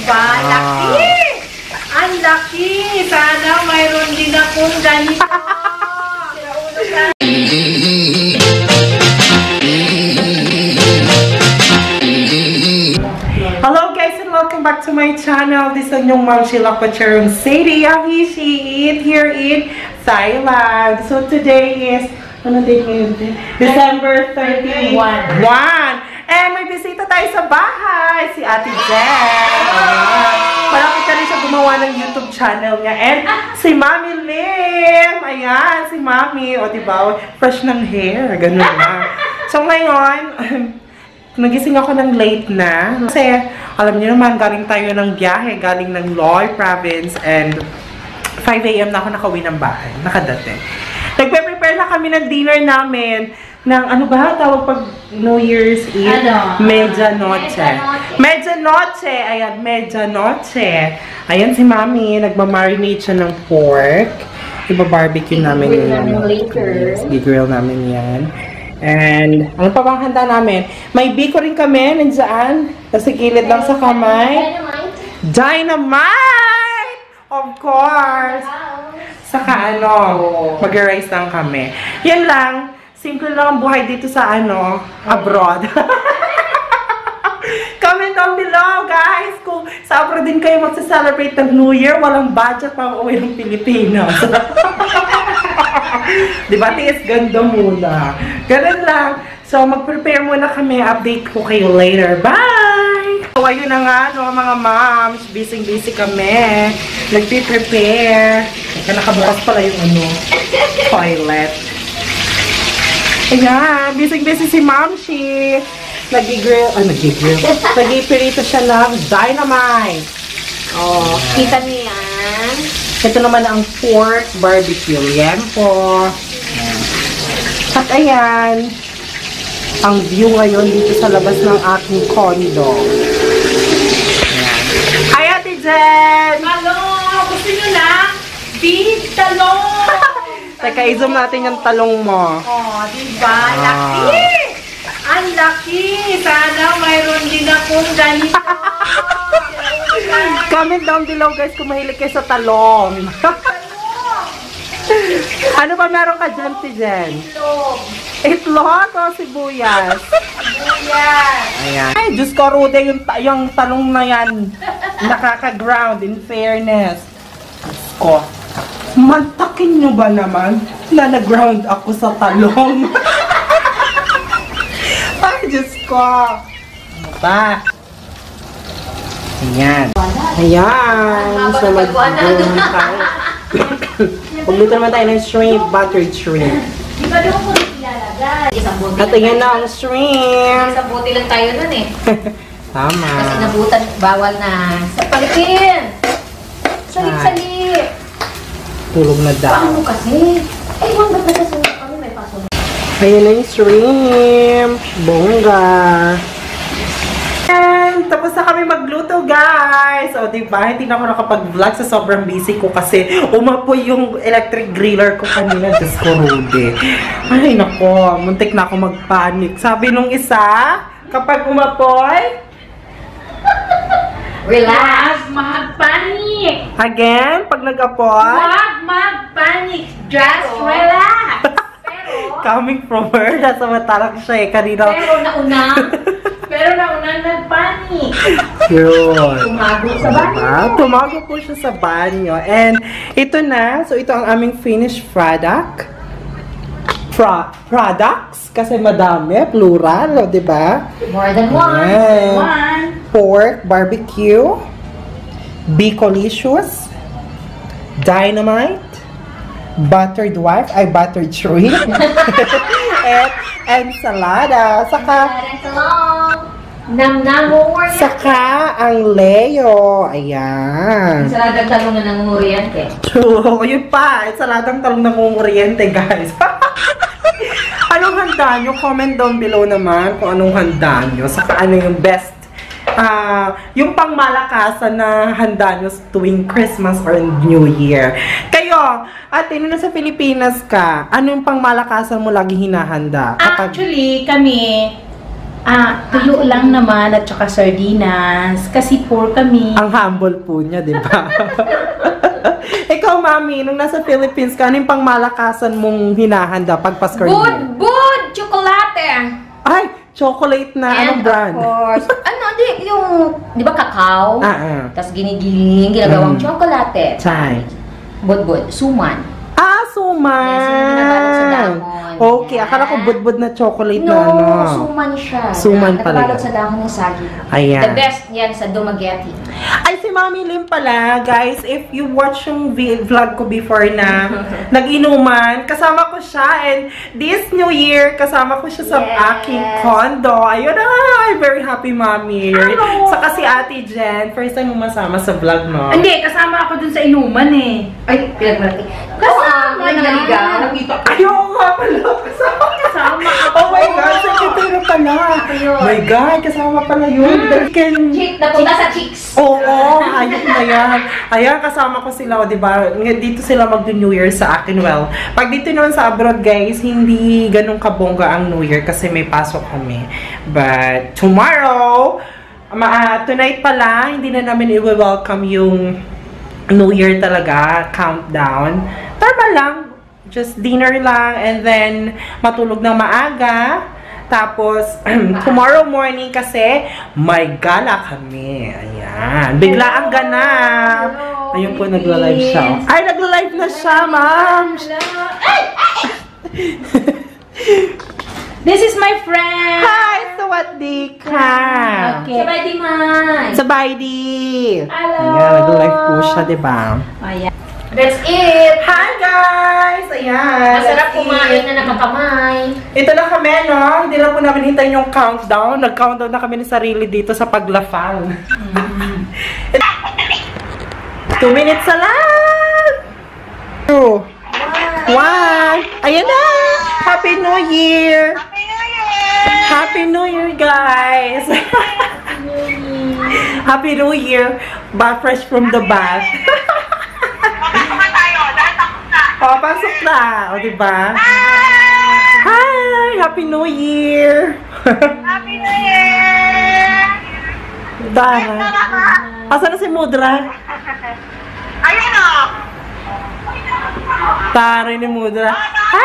diba? Laki! Ang laki! Sana mayroon din akong ganito. Hello guys and welcome back to my channel. This is yung Ma'am Sheila Pacharon City. Here in Thailand. So today is, ano date ngayon? December 31. And may bisita tayo sa bahay. Si Ate Jen. Malapit ka rin siya gumawa ng YouTube channel niya. And si Mami Lim. Ayan, si Mami. O diba, fresh ng hair. Ganun na. So ngayon, nagising ako ng late na. Kasi, alam niyo naman, galing tayo ng biyahe. Galing ng Loy Province. And 5 AM na ako nakauwi ng bahay. Nakadating. Nagpe-prepare na kami ng dinner namin. Ng ano ba? Tawag pag New Year's Eve? Ano? Medianoche. Medianoche. Ayan, medianoche. Ayan si Mami. Nagmamarinate siya ng pork. Iba-barbecue namin yun. Big-grill namin yan. And, ano pa bang handa namin? May biko rin kami, nandiyan. Kasi gilid lang sa kamay. Dynamite! Of course! Saka ano, mag-rice lang kami. Yan lang, simple lang ang buhay dito sa ano, abroad. Comment down below, guys, kung sa abroad din kayo magsa-celebrate ng New Year, walang budget pang uwi ng Pilipinas. Diba, tiis ganda muna. Ganun lang. So, mag-prepare muna kami. Update ko kayo later. Bye! So, ayun na nga, no, mga moms. Busy-busy kami. Nag-prepare. Nakabukas pala yung ano, toilet. Ayan, busy-busy si Momshi. Nag-grill. Nag-pirito siya ng dynamite. Oh, kita niyo yan. Ito naman ang pork barbecue. Yan po. At ayan, ang view ngayon dito sa labas ng aking condo. Ayan. Hi, Ate Jen! Hello! Gusto nyo na? Big talong! Teka, i-zoom natin yung talong mo. Oh, diba? Laki! Ang laki! Sana mayroon din akong ganito. Comment down below guys kung mahilig kayo sa talong. Ano ba meron ka dyan, si Jen? Itlog o sibuyas? Sibuyas. Ayan. Ay, Diyos ko, Rude, yung talong na yan, nakaka-ground, in fairness. Diyos ko, mantakin nyo ba naman na nag-ground ako sa talong? Ay, Diyos ko. Ano ba? Ayan. Ayan. So, mag-ground tayo. Pagluto naman tayo ng shrimp, buttered shrimp. Di ba doon ko ilalagay? Isang buti at ayan na ang shrimp. Isang buti lang tayo nun eh. Tama. Kasi nabutan, bawal na. Sa palitin! Salip-salip! Tulog na daw. Paano kasi? Eh, wag ba't nagkasunod kami? May pasunod. Ayan na yung shrimp. Bongga. And, tapos na kami magluto, guys. O, diba? Hindi na ako nakapag-vlog sa sobrang busy ko kasi umapoy yung electric griller ko kanina. Diyos ko, Rude. Ay, nako. Muntik na ako mag-panic. Sabi nung isa, kapag umapoy, relax! Mag-panic! again, pag nag-apoy, Wag mag-panic! Just relax! Pero, coming from her, nasa matarang siya eh. Kanina, pero nauna nag-panic. yun. Tumago sa banyo. Tumago po siya sa banyo. And ito na. So, ito ang aming finished product. Products. Kasi madami. Plural. O, diba? More than one. Ayan. One. Pork barbecue. Bicolicious. Dynamite. Buttered wife. Ay, buttered shrimp. And ensalada. Saka saka ang Leo. Ayan. Ensaladang talong na nangunguriente. True. Yun pa. Ensaladang talong nangunguriente, guys. Anong handa nyo? Comment down below naman kung anong handa nyo. Saka ano yung best, yung pangmalakasan na handa nyo tuwing Christmas or New Year. Kayo, ate, nung nasa Pilipinas ka, ano yung pangmalakasan mo lagi hinahanda? Actually, kami, Tuyo lang naman at saka sardinas. Kasi poor kami. Ang humble po niya, di ba? Ikaw, Mami, nung nasa Philippines ka, ano yung pangmalakasan mong hinahanda pag Pasko New Year? Budbud! Chocolate! Ay, chocolate na. Anong brand? Of course. Di ba kakao? Tapos ginigiling, ginagawang chocolate. Chay. Budbud. Suman. Suman. Yes, yung binabalot sa dahon. Okay, Yan. akala ko budbud na chocolate No, na ano. suman siya. Suman pala Nakabalot yan. sa dahon ng saging. Ayan. The best yan sa Dumaguete. Ay, si Mami Lim pala, guys, if you watch yung vlog ko before na nag-inuman, kasama ko siya, and this New Year, kasama ko siya sa aking condo. Ayun na, I'm very happy, Mami. Saka si Ate Jen, first time mo masama sa vlog, no? Hindi, kasama ako dun sa inuman eh. Ay, pinagmalaki. Kasama yan. Ayaw nga pala. Kasama ako. Oh my God, secretary pala. Yun. My God, kasama pala yun. Napunta sa chicks. Oo, ayos na yan. Ayan, kasama ko sila, di ba? Dito sila mag-New Year sa akin. Well, pag dito naman sa abroad, guys, hindi ganun kabongga ang New Year kasi may pasok kami. But tomorrow, tonight pala, hindi na namin i-welcome yung New Year talaga, countdown. Tama lang, just dinner lang, and then matulog ng maaga. Tapos, tomorrow morning kasi, may gala kami. Ayan. Bigla ang ganap. Ayun po, nagla-live siya. Ay, nagla-live na siya, ma'am. This is my friend. Hi, sawadee ka. Okay. Sabay di man. Sabay di. Hello. Ayan, nagla-live po siya, diba? Ayan. That's it. Hi, guys! Ayan. Masarap kumain na nakakamay. Ito na kami, no? Hindi na po namin hintayin yung countdown. Nag-countdown na kami ng sarili dito sa paglafang. 2 minutes na lang! 2, 1. Ayan na! Happy New Year! Happy New Year, guys! Happy New Year! Fresh from the bath. Oh, pasok na. O, diba? Hi! Happy New Year! Happy New Year! Dara. Asan na si Mudra? Ayun o! Tara ni Mudra. Hi!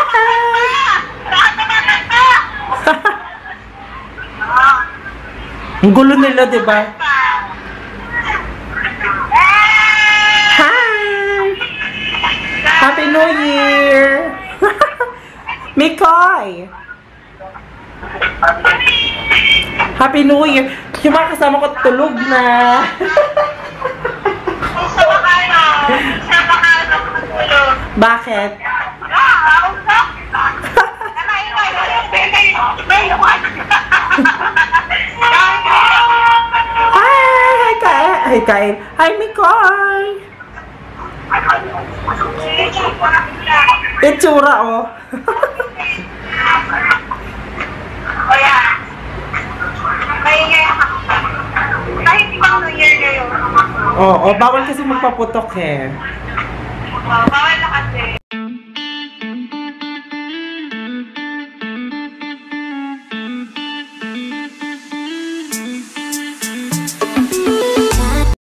Ang gulo nila, diba? Hi! Happy New Year! Mikoy! Happy New Year! Yung mga kasama ko tulog na. Bakit? Hi! Hi, Kain! Hi, Mikoy! Itsura, oh. Kahit ibang New Year ngayon. Oo, bawal kasi magpaputok eh.